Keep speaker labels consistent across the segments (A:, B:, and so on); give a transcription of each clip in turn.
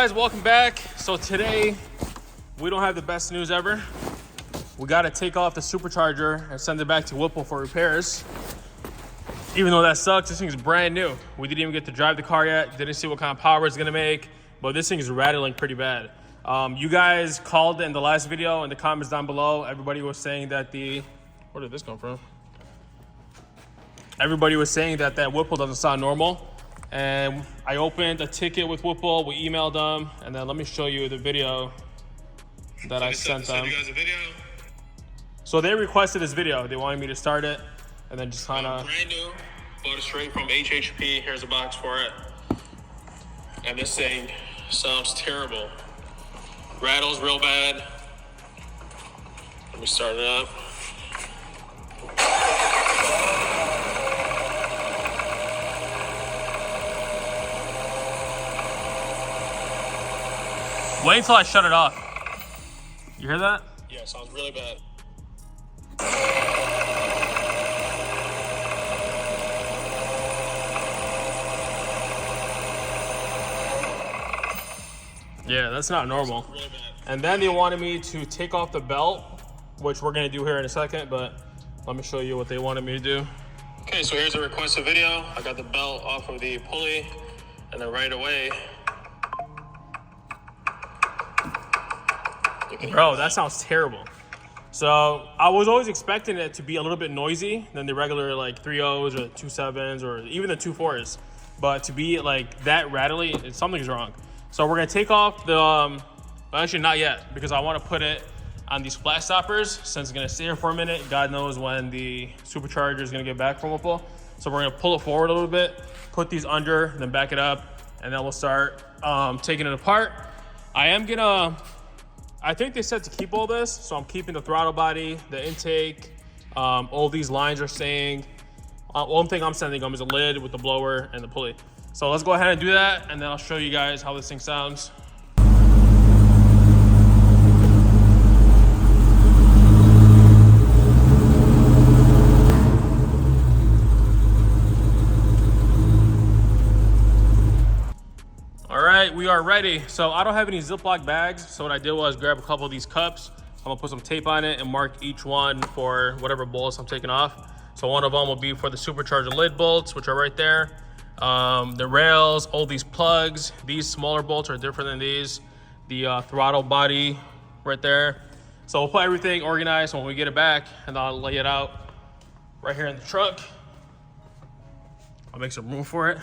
A: guys, welcome back. So today we don't have the best news ever. We got to take off the Supercharger and send it back to Whipple for repairs. Even though that sucks, this thing is brand new. We didn't even get to drive the car yet. Didn't see what kind of power it's gonna make, but this thing is rattling pretty bad. You guys called in the last video in the comments down below. Everybody was saying that where did this come from? Everybody was saying that Whipple doesn't sound normal. And I opened a ticket with Whipple, we emailed them, and then let me show you the video that I sent them. You guys a video? So they requested this video. They wanted me to start it and then just kind of...
B: Brand new, bought it straight from HHP. Here's a box for it. And this thing sounds terrible. Rattles real bad. Let me start it up.
A: Wait until I shut it off. You hear that?
B: Yeah, it sounds really bad.
A: Yeah, that's not normal. Really bad. And then they wanted me to take off the belt, which we're gonna do here in a second, but let me show you what they wanted me to do.
B: Okay, so here's a requested video. I got the belt off of the pulley, and then right away,
A: bro, that sounds terrible. So I was always expecting it to be a little bit noisy than the regular like 3.0s or 2.7s or even the 2.4s, but to be like that rattly, something's wrong. So we're gonna take off the, actually not yet, because I wanna put it on these flat stoppers since it's gonna stay here for a minute. God knows when the Supercharger is gonna get back from Whipple. So we're gonna pull it forward a little bit, put these under, then back it up, and then we'll start taking it apart. I think they said to keep all this, so I'm keeping the throttle body, the intake, all these lines are staying. One thing I'm sending them is a lid with the blower and the pulley. So let's go ahead and do that, and then I'll show you guys how this thing sounds. All right, we are ready. So I don't have any Ziploc bags, so what I did was grab a couple of these cups. I'm gonna put some tape on it and mark each one for whatever bolts I'm taking off. So one of them will be for the Supercharger lid bolts, which are right there. The rails, all these plugs, these smaller bolts are different than these. The throttle body right there. So we'll put everything organized when we get it back, and I'll lay it out right here in the truck. I'll make some room for it.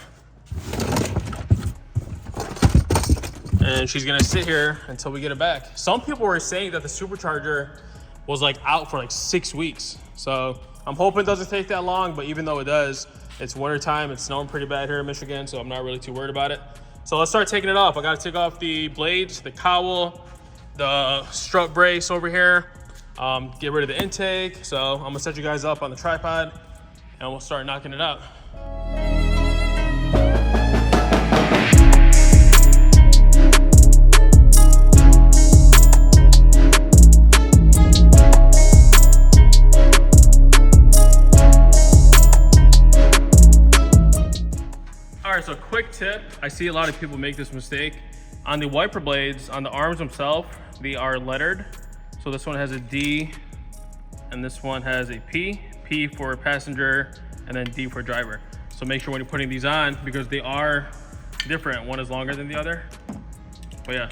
A: And she's gonna sit here until we get it back. Some people were saying that the Supercharger was like out for like 6 weeks. So I'm hoping it doesn't take that long, but even though it does, it's winter time, it's snowing pretty bad here in Michigan, so I'm not really too worried about it. So let's start taking it off. I gotta take off the blades, the cowl, the strut brace over here, get rid of the intake. So I'm gonna set you guys up on the tripod and we'll start knocking it out. So quick tip, I see a lot of people make this mistake. On the wiper blades, on the arms themselves, they are lettered. So this one has a D and this one has a P. P for passenger and then D for driver. So make sure when you're putting these on, because they are different. One is longer than the other. But yeah.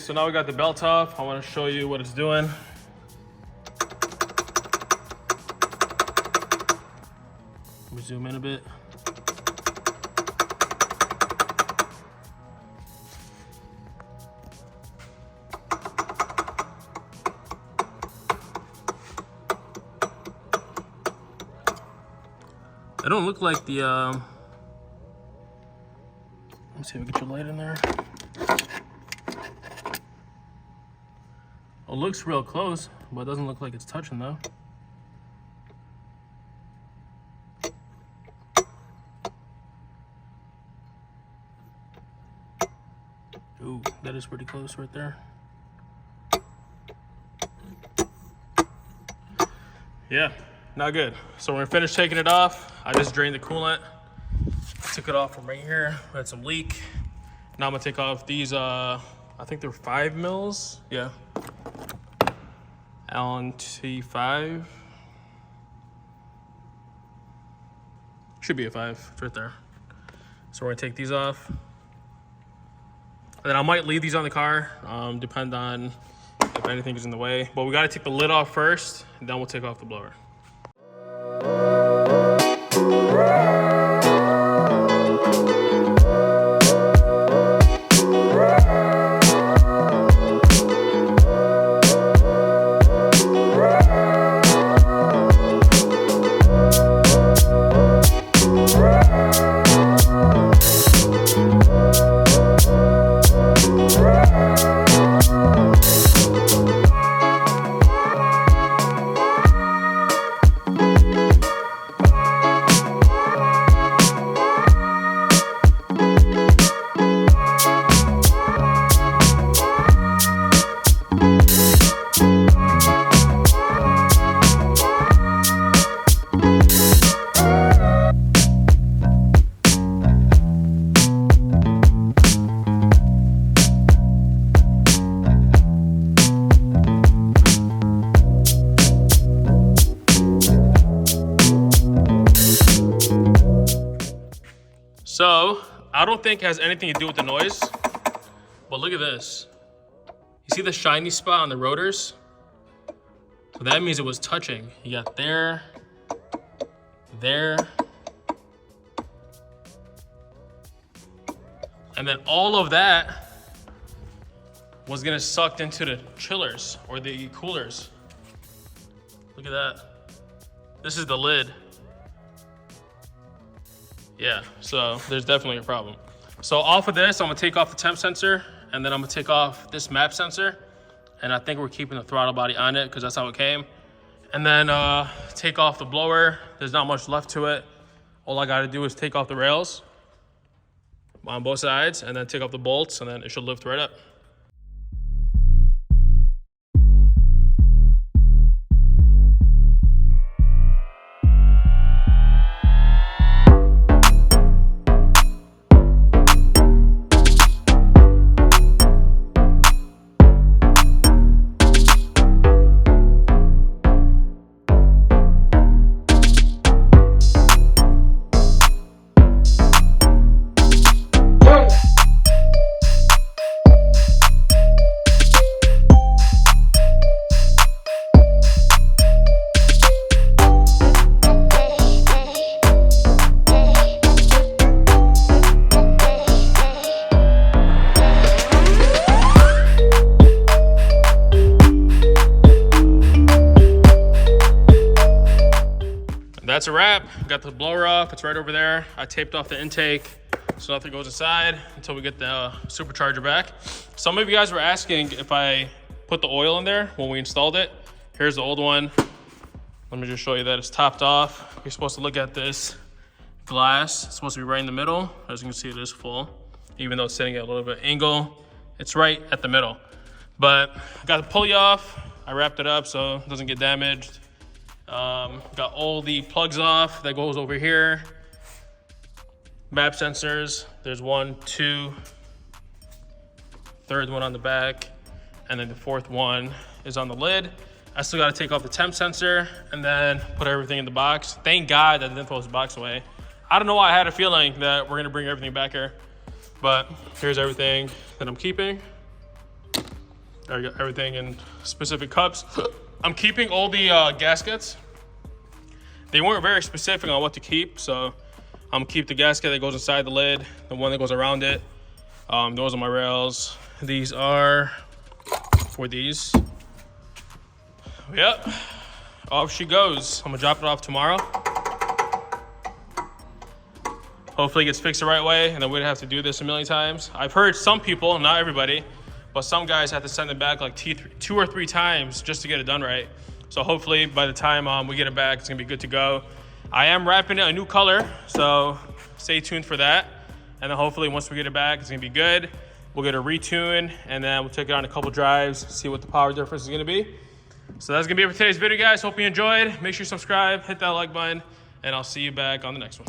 A: so now we got the belt off. I want to show you what it's doing. Let me zoom in a bit. It don't look like the, let me see if we get your light in there. It looks real close, but it doesn't look like it's touching though. Ooh, that is pretty close right there. Yeah, not good. So we're gonna finish taking it off. I just drained the coolant. Took it off from right here. We had some leak. Now I'm gonna take off these, I think they're 5 mils. Yeah. Allen T5. Should be a 5, it's right there. So we're gonna take these off. And then I might leave these on the car, depend on if anything is in the way. But we gotta take the lid off first, and then we'll take off the blower. So, I don't think it has anything to do with the noise, but look at this. You see the shiny spot on the rotors? So that means it was touching. You got there, there, and then all of that was getting sucked into the chillers or the coolers. Look at that. This is the lid. Yeah, so there's definitely a problem. So off of this, I'm gonna take off the temp sensor, and then I'm gonna take off this map sensor, and I think we're keeping the throttle body on it because that's how it came. And then take off the blower. There's not much left to it. All I gotta do is take off the rails on both sides, and then take off the bolts, and then it should lift right up. That's a wrap. Got the blower off. It's right over there. I taped off the intake so nothing goes inside until we get the supercharger back. Some of you guys were asking if I put the oil in there when we installed it. Here's the old one. Let me just show you that it's topped off. You're supposed to look at this glass. It's supposed to be right in the middle. As you can see, it is full. Even though it's sitting at a little bit of angle, it's right at the middle. But I got the pulley off. I wrapped it up so it doesn't get damaged. Got all the plugs off. That goes over here. Map sensors. There's 1, 2, third one on the back, and then the fourth one is on the lid. I still got to take off the temp sensor and then put everything in the box. Thank God that I didn't throw this box away. I don't know why I had a feeling that we're gonna bring everything back here, but here's everything that I'm keeping. everything in specific cups. I'm keeping all the gaskets. They weren't very specific on what to keep, so I'm gonna keep the gasket that goes inside the lid, the one that goes around it. Those are my rails. These are for these. Yep, off she goes. I'm gonna drop it off tomorrow. Hopefully it gets fixed the right way, and then we don't have to do this a million times. I've heard some people, not everybody, but some guys have to send it back like 2 or 3 times just to get it done right. So hopefully by the time we get it back, it's gonna be good to go. I am wrapping it a new color, so stay tuned for that. And then hopefully once we get it back, it's gonna be good. We'll get a retune, and then we'll take it on a couple drives, see what the power difference is gonna be. So that's gonna be it for today's video, guys. Hope you enjoyed. Make sure you subscribe, hit that like button, and I'll see you back on the next one.